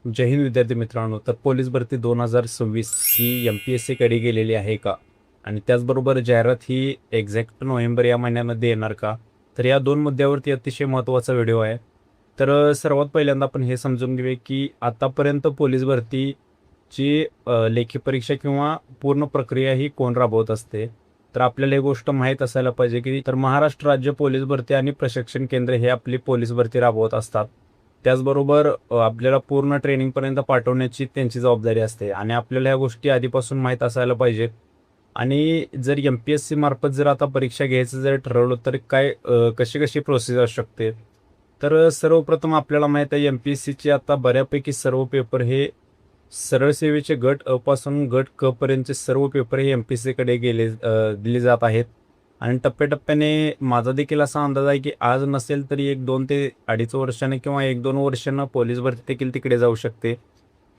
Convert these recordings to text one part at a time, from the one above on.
जय हिंद विद्यार्थी मित्रांनो. तर पोलीस भरती 2026 ही MPSC कडे गेलेली आहे का, आणि त्याचबरोबर जाहिरात ही एक्झॅक्ट नोव्हेंबर या महिन्यामध्ये येणार का? तर या दोन मुद्द्यावरती अतिशय महत्त्वाचा व्हिडिओ आहे. तर सर्वात पहिल्यांदा आपण हे समजून घेऊया की आतापर्यंत पोलीस भरतीची लेखी परीक्षा किंवा पूर्ण प्रक्रिया ही कोण राबवत असते. तर आपल्याला ही गोष्ट माहीत असायला पाहिजे की तर महाराष्ट्र राज्य पोलीस भरती आणि प्रशिक्षण केंद्र हे आपली पोलीस भरती राबवत असतात. त्याचबरोबर आपल्याला पूर्ण ट्रेनिंगपर्यंत पाठवण्याची त्यांची जबाबदारी असते आणि आपल्याला ह्या गोष्टी आधीपासून माहीत असायला पाहिजेत. आणि जर MPSC मार्फत जर आता परीक्षा घ्यायचं जर ठरवलं तर काय कशी कशी प्रोसेस असू शकते. तर सर्वप्रथम आपल्याला माहीत आहे MPSCचे आता बऱ्यापैकी सर्व पेपर हे सरळ सेवेचे गट अ पासून गट क पर्यंतचे सर्व पेपर हे MPSCकडे दिले जात आहेत. आणि टप्प्याटप्प्याने माझा देखील असा अंदाज आहे की आज नसेल तरी 1-2 ते 2.5 वर्षाने किंवा 1-2 वर्षांना पोलीस भरती देखील तिकडे जाऊ शकते.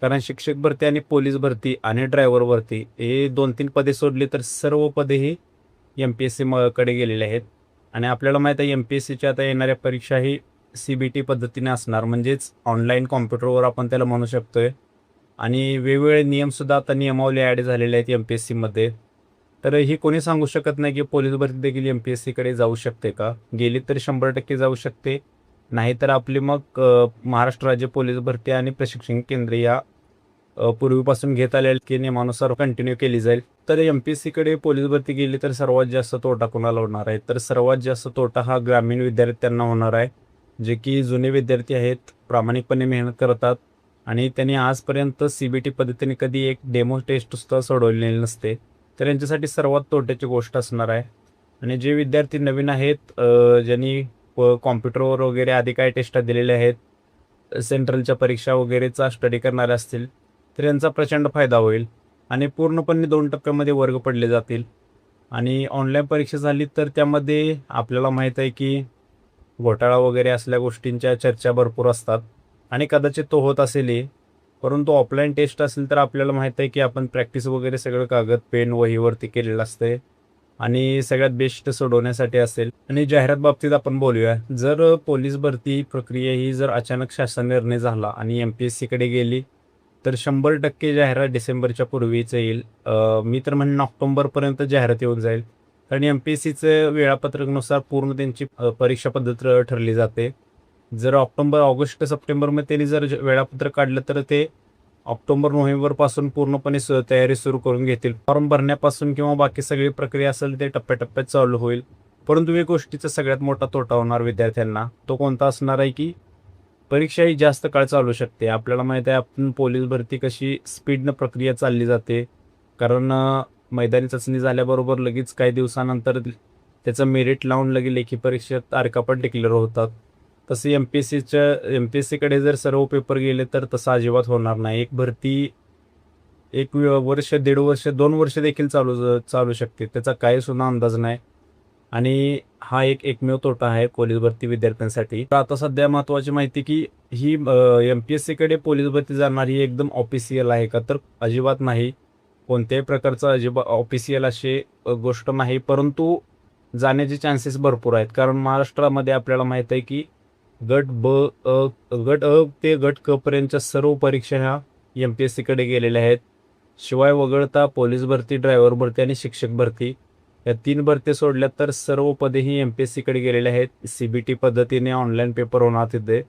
कारण शिक्षक भरती आणि पोलीस भरती आणि ड्रायव्हर भरती हे 2-3 पदे सोडली तर सर्व पदे ही MPSC कडे गेलेले आहेत. आणि आपल्याला माहीत आहे MPSCच्या आता येणाऱ्या परीक्षा ही CBT पद्धतीने असणार, म्हणजेच ऑनलाईन कॉम्प्युटरवर आपण त्याला म्हणू शकतोय. आणि वेगवेगळे नियमसुद्धा आता नियमावली ॲड झालेले आहेत MPSCमध्ये. तर ही कोणी सांगू शकत नाही की पोलीस भरती देखील MPSCकडे जाऊ शकते का? गेली तर 100% जाऊ शकते. नाहीतर आपली मग महाराष्ट्र राज्य पोलीस भरती आणि प्रशिक्षण केंद्र या पूर्वीपासून घेत आलेल्या नियमानुसार कंटिन्यू केली जाईल. तर MPSCकडे पोलीस भरती गेली तर सर्वात जास्त तोटा कोणाला होणार आहे? तर सर्वात जास्त तोटा हा ग्रामीण विद्यार्थ्यांना होणार आहे, जे की जुने विद्यार्थी आहेत, प्रामाणिकपणे मेहनत करतात आणि त्यांनी आजपर्यंत CBT पद्धतीने कधी एक डेमो टेस्टसुद्धा सोडवलेली नसते. तर यांच्यासाठी सर्वात तोट्याची गोष्ट असणार आहे. आणि जे विद्यार्थी नवीन आहेत, ज्यांनी कॉम्प्युटरवर वगैरे आधी काय टेस्ट दिलेल्या आहेत, सेंट्रलच्या परीक्षा वगैरेचा स्टडी करणारे असतील तर यांचा प्रचंड फायदा होईल. आणि पूर्णपणे 2 टप्प्यामध्ये वर्ग पडले जातील. आणि ऑनलाईन परीक्षा झाली तर त्यामध्ये आपल्याला माहीत आहे की घोटाळा वगैरे असल्या गोष्टींच्या चर्चा भरपूर असतात आणि कदाचित तो होत असेलही. परंतु ऑफलाईन टेस्ट असेल तर आपल्याला माहीत आहे की आपण प्रॅक्टिस वगैरे सगळं कागद, पेन, वहीवरती केलेलं असते आणि सगळ्यात बेस्ट सोडवण्यासाठी असेल. आणि जाहिरात बाबतीत आपण बोलूया. जर पोलीस भरती प्रक्रिया ही जर अचानक शासन निर्णय झाला आणि MPSCकडे गेली तर 100% जाहिरात डिसेंबरच्या पूर्वीच येईल. मी तर म्हणेन ऑक्टोबरपर्यंत जाहिरात येऊन जाईल. कारण MPSCचं वेळापत्रकनुसार पूर्ण त्यांची परीक्षा पद्धत ठरली जाते. जर ऑक्टोबर, ऑगस्ट, सप्टेंबरमध्ये त्यांनी जर वेळापत्रक काढलं तर ते ऑक्टोबर, नोव्हेंबरपासून पूर्णपणे तयारी सुरू करून घेतील. फॉर्म भरण्यापासून किंवा बाकी सगळी प्रक्रिया असेल ते टप्प्याटप्प्यात चालू होईल. परंतु या गोष्टीचा सगळ्यात मोठा तोटा होणार विद्यार्थ्यांना. तो कोणता असणार आहे की परीक्षा ही जास्त काळ चालू शकते. आपल्याला माहीत आहे आपण पोलीस भरती कशी स्पीडनं प्रक्रिया चालली जाते. कारण मैदानी चाचणी झाल्याबरोबर लगेच काही दिवसानंतर त्याचं मेरिट लावून लगे लेखी परीक्षेत तारखा पण डिक्लेअर होतात. तसं MPSCकडे जर सर्व पेपर गेले तर तसं अजिबात होणार नाही. एक भरती 1 वर्ष, 1.5 वर्ष, 2 वर्ष देखील चालू शकते. त्याचा काही सुद्धा अंदाज नाही. आणि हा एकमेव तोटा आहे पोलीस भरती विद्यार्थ्यांसाठी. तर आता सध्या महत्त्वाची माहिती की ही MPSCकडे पोलीस भरती जाणार ही एकदम ऑफिशियल आहे का? तर अजिबात नाही. कोणत्याही प्रकारचं ऑफिशियल अशी गोष्ट नाही. परंतु जाण्याचे चान्सेस भरपूर आहेत. कारण महाराष्ट्रामध्ये आपल्याला माहीत आहे की गट अ ते गट क पर्यंतच्या सर्व परीक्षा ह्या MPSCकडे गेलेल्या आहेत. शिवाय वगळता पोलीस भरती, ड्रायव्हर भरती आणि शिक्षक भरती या 3 भरती सोडल्या तर सर्व पदेही MPSCकडे गेलेले आहेत. CBT पद्धतीने ऑनलाईन पेपर होणार तिथे.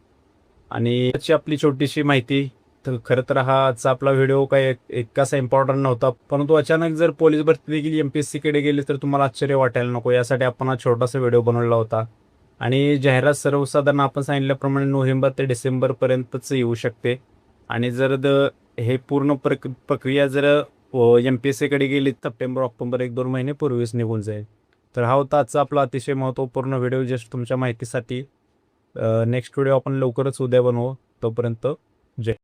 आणि त्याची आपली छोटीशी माहिती. तर खरं तर हा आजचा आपला व्हिडिओ काय इतकासा इम्पॉर्टंट नव्हता, परंतु अचानक जर पोलीस भरती देखील MPSCकडे गेली तर तुम्हाला आश्चर्य वाटायला नको, यासाठी आपण हा छोटासा व्हिडिओ बनवला होता. आणि जाहिरात सर्वसाधारण आपण सांगितल्याप्रमाणे नोव्हेंबर ते डिसेंबरपर्यंतच येऊ शकते. आणि जर हे पूर्ण प्रक्रिया जर MPSCकडे गेली सप्टेंबर, ऑक्टोबर 1-2 महिने पूर्वीच निघून जाईल. तर हा होता आजचा आपला अतिशय महत्त्वपूर्ण व्हिडिओ जस्ट तुमच्या माहितीसाठी. नेक्स्ट व्हिडिओ आपण लवकरच उद्या बनवू. तोपर्यंत जय